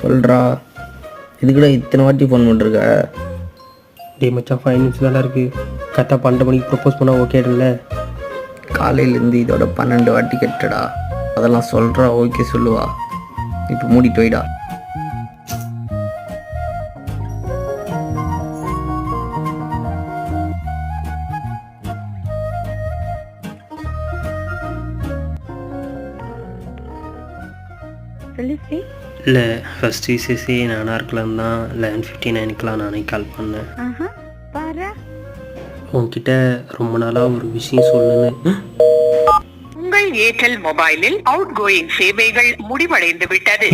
சொல்கிறா இதுக்கூட இத்தனை வாட்டி ஃபோன் பண்ணிருக்க. டே மச்சான் 5 நிமிஷம் தான் இருக்குது. கரெக்டாக 12 மணிக்கு ப்ரப்போஸ் பண்ணால் ஓகே இல்லை? காலையிலேருந்து இதோட 12 வாட்டி கெட்டடா. அதெல்லாம் சொல்கிறா ஓகே சொல்லுவா. இப்போ மூடிட்டு போயிடா. இல்லை ஃபஸ்ட் சிசி நானாக இருக்கலாம் தான் 11:59 நானே கால் பண்ணேன். உன்கிட்ட ரொம்ப நாளாக ஒரு விஷயம் சொல்லணுன்னு. உங்கள் ஏர்டெல் மொபைலில் அவுட் கோயிங் சேவைகள் முடிவடைந்து விட்டது.